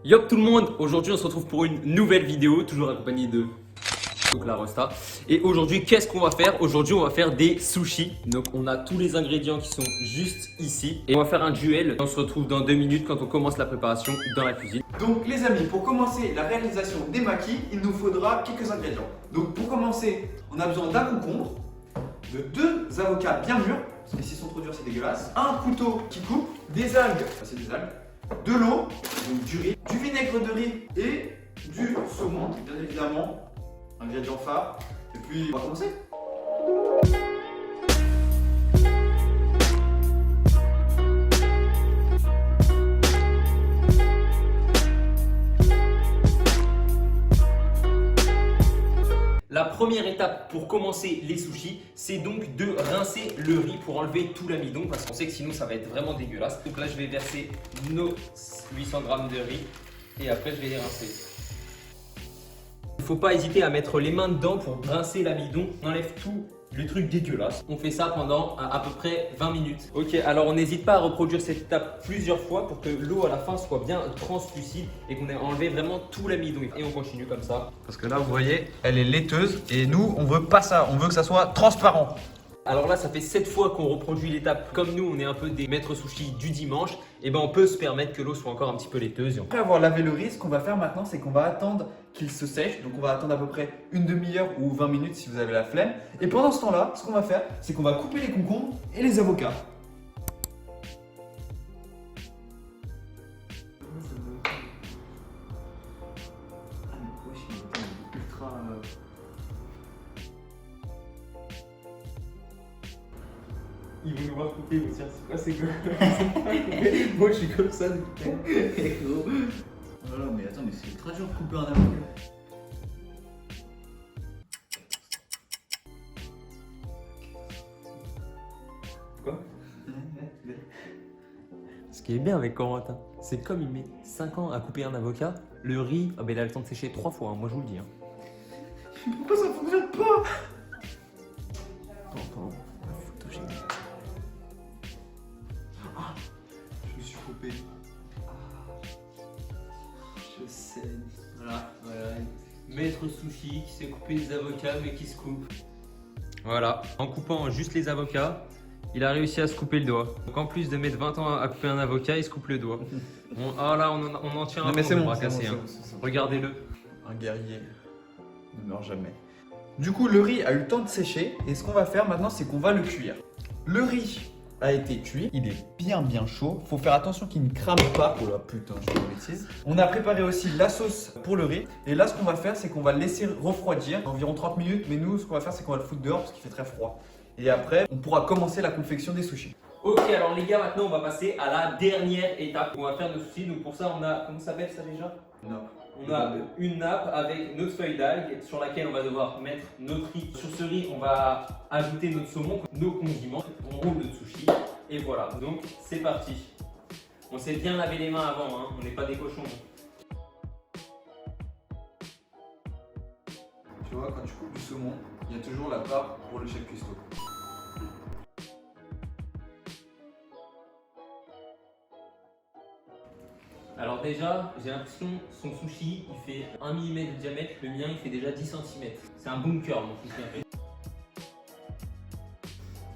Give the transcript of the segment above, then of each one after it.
Yop tout le monde, aujourd'hui on se retrouve pour une nouvelle vidéo, toujours accompagné de la Rosta. Et aujourd'hui qu'est-ce qu'on va faire? Aujourd'hui on va faire des sushis. Donc on a tous les ingrédients qui sont juste ici. Et on va faire un duel. On se retrouve dans 2 minutes quand on commence la préparation dans la cuisine. Donc les amis, pour commencer la réalisation des maquis, il nous faudra quelques ingrédients. Donc pour commencer, on a besoin d'un concombre, de 2 avocats bien mûrs, parce que s'ils sont trop durs c'est dégueulasse, un couteau qui coupe, des algues, c'est des algues, de l'eau, donc du riz, du vinaigre de riz et du saumon, bien évidemment, ingrédient phare. Et puis on va commencer. La première étape pour commencer les sushis, c'est donc de rincer le riz pour enlever tout l'amidon parce qu'on sait que sinon ça va être vraiment dégueulasse. Donc là je vais verser nos 800 g de riz et après je vais les rincer. Il ne faut pas hésiter à mettre les mains dedans pour rincer l'amidon, on enlève tout le truc dégueulasse. On fait ça pendant à peu près 20 minutes. Ok, alors on n'hésite pas à reproduire cette étape plusieurs fois pour que l'eau à la fin soit bien translucide et qu'on ait enlevé vraiment tout l'amidon. Et on continue comme ça. Parce que là vous voyez, elle est laiteuse et nous on veut pas ça, on veut que ça soit transparent. Alors là, ça fait 7 fois qu'on reproduit l'étape. Comme nous, on est un peu des maîtres sushis du dimanche, et ben on peut se permettre que l'eau soit encore un petit peu laiteuse. Après avoir lavé le riz, ce qu'on va faire maintenant, c'est qu'on va attendre qu'il se sèche. Donc on va attendre à peu près une demi-heure ou 20 minutes si vous avez la flemme. Et pendant ce temps-là, ce qu'on va faire, c'est qu'on va couper les concombres et les avocats. Ils vont nous voir couper, ils vont se dire c'est quoi, c'est quoi. Moi je suis comme ça depuis. Voilà, mais attends, mais c'est très dur de couper un avocat. Quoi? Ce qui est bien avec Corentin, c'est comme il met 5 ans à couper un avocat, le riz, ah ben il a le temps de sécher 3 fois, hein, moi je vous le dis. Hein. Pourquoi ça fonctionne pas? Attends, la photo géniale. Je me suis coupé. Je saigne. Voilà. Maître sushi qui sait couper des avocats mais qui se coupe. Voilà, en coupant juste les avocats, il a réussi à se couper le doigt. Donc en plus de mettre 20 ans à couper un avocat, il se coupe le doigt. Bon, ah là, on en tient un Non mais peu c'est de bon, bras c'est cassés, bon, hein. c'est bon. Regardez-le. Un guerrier ne meurt jamais. Du coup, le riz a eu le temps de sécher et ce qu'on va faire maintenant, c'est qu'on va le cuire. Le riz a été cuit, il est bien chaud. Faut faire attention qu'il ne crame pas. Oh là putain, je fais une bêtise. On a préparé aussi la sauce pour le riz et là, ce qu'on va faire, c'est qu'on va le laisser refroidir environ 30 minutes. Mais nous, ce qu'on va faire, c'est qu'on va le foutre dehors parce qu'il fait très froid. Et après, on pourra commencer la confection des sushis. Ok, alors les gars, maintenant on va passer à la dernière étape. On va faire nos sushis. Donc pour ça, on a, comment ça s'appelle ça déjà? Non. On a une nappe avec notre feuille d'algue sur laquelle on va devoir mettre notre riz. Sur ce riz, on va ajouter notre saumon, nos condiments, on roule notre sushi et voilà. Donc c'est parti. On s'est bien lavé les mains avant, hein. On n'est pas des cochons. Tu vois, quand tu coupes du saumon, il y a toujours la part pour le chef cuistot. Alors déjà, j'ai l'impression son sushi, il fait 1 mm de diamètre, le mien il fait déjà 10 cm. C'est un bunker mon sushi en fait.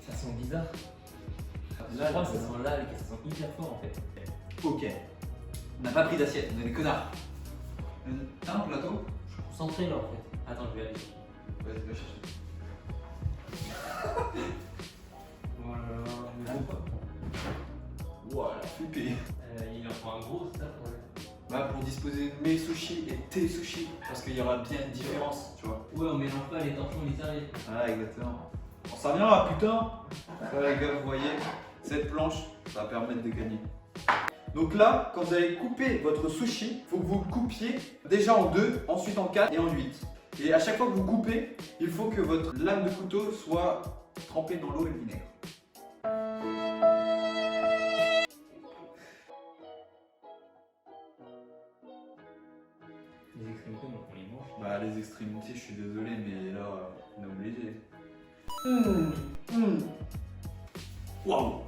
Ça sent bizarre. Je crois que ça sent l'algue, ça sent hyper fort en fait. Ok. On n'a pas pris d'assiette, on est des connards. T'as un plateau? Je suis concentré là en fait. Attends, je vais aller. Vas-y, va chercher. Voilà, Ouah, elle a flippé. il en prend un gros, c'est ça le problème. Bah, pour disposer de mes sushis et tes sushis, parce qu'il y aura bien une différence, tu vois. Ouais, on mélange pas les torchons, les serviettes. Ah, exactement. On s'en reviendra, putain. Voilà, les gars, vous voyez, cette planche, ça va permettre de gagner. Donc là, quand vous allez couper votre sushi, il faut que vous le coupiez déjà en 2, ensuite en 4 et en 8. Et à chaque fois que vous coupez, il faut que votre lame de couteau soit trempée dans l'eau et le vinaigre. Les extrémités, on les mange. Bah, les extrémités, je suis désolé, mais là, on est obligé. Waouh!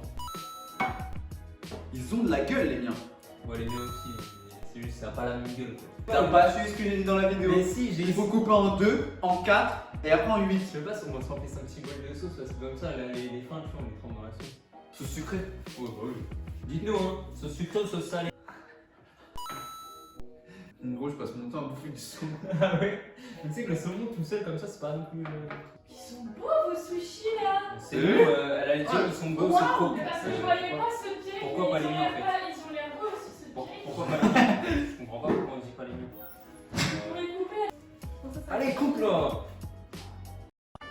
Ils ont de la gueule, les miens. Ouais, les miens aussi. C'est juste, ça n'a pas la même gueule. T'as pas su ce que j'ai dit dans la vidéo. Mais si, j'ai Il faut couper en 2, en 4 et après en 8. Je sais pas si on va se remplir un petit bol de sauce, parce que comme ça, là, les fins, tu vois, on les trempe dans la sauce. Sauce sucrée. Ouais, bah oui. Dites-nous, hein, sauce sucrée ou sauce salée? En gros, je passe mon temps à bouffer du saumon. Ah ouais? Tu sais que le saumon tout seul comme ça, c'est pas non plus. Ils sont beaux vos sushis là. C'est beau, elle a dit qu'ils sont beaux, c'est trop. Waouh, parce que je voyais pas ce pied. Pourquoi pas les miens, en fait? Ils ont l'air beaux aussi ce pied. Pourquoi pas les miens? Je comprends pas pourquoi on dit pas les miens. Pour les couper. Allez, coupe là!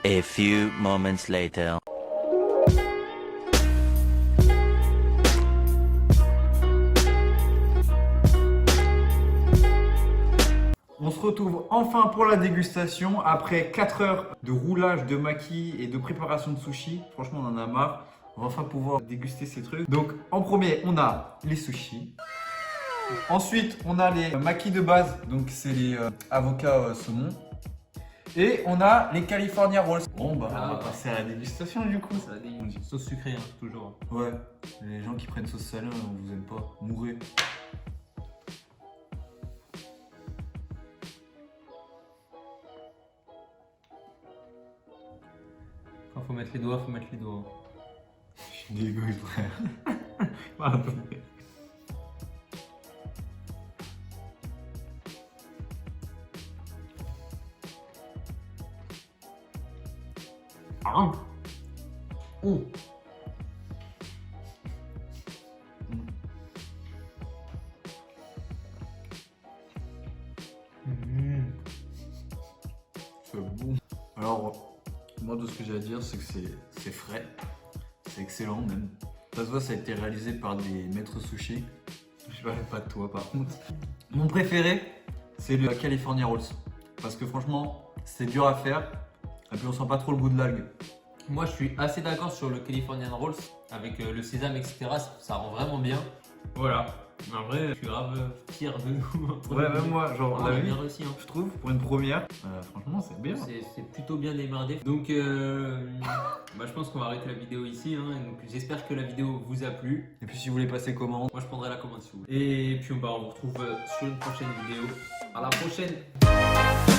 A few moments later. On se retrouve enfin pour la dégustation après 4 heures de roulage de maki et de préparation de sushi. Franchement, on en a marre. On va enfin pouvoir déguster ces trucs. Donc, en premier, on a les sushis. Ensuite, on a les makis de base. Donc, c'est les avocats saumon. Et on a les California Rolls. Bon, bah, on va passer à la dégustation du coup. Ça a des sauce sucrée, hein, toujours. Ouais, les gens qui prennent sauce salée, on vous aime pas. Mourrez. Quand faut mettre les doigts, faut mettre les doigts. Je suis dégueu, frère. Pardon. Ah. Ouh. C'est bon. Alors, moi, de ce que j'ai à dire, c'est que c'est frais. C'est excellent même. Ça se voit, ça a été réalisé par des maîtres sushi. Je parle pas de toi par contre. Mon préféré, c'est le California Rolls. Parce que franchement, c'est dur à faire. Et puis on sent pas trop le goût de l'algue. Moi, je suis assez d'accord sur le Californian Rolls avec le sésame, etc. Ça rend vraiment bien. Voilà. En vrai, je suis grave fier de nous. Ouais, même moi, genre, On la a vie, bien réussi. Hein. je trouve, pour une première, franchement, c'est bien. C'est plutôt bien démerdé. Donc, bah, je pense qu'on va arrêter la vidéo ici. Hein. Donc, j'espère que la vidéo vous a plu. Et puis si vous voulez passer commande, Moi, je prendrai la commande si vous voulez. Et puis, on vous retrouve sur une prochaine vidéo. À la prochaine!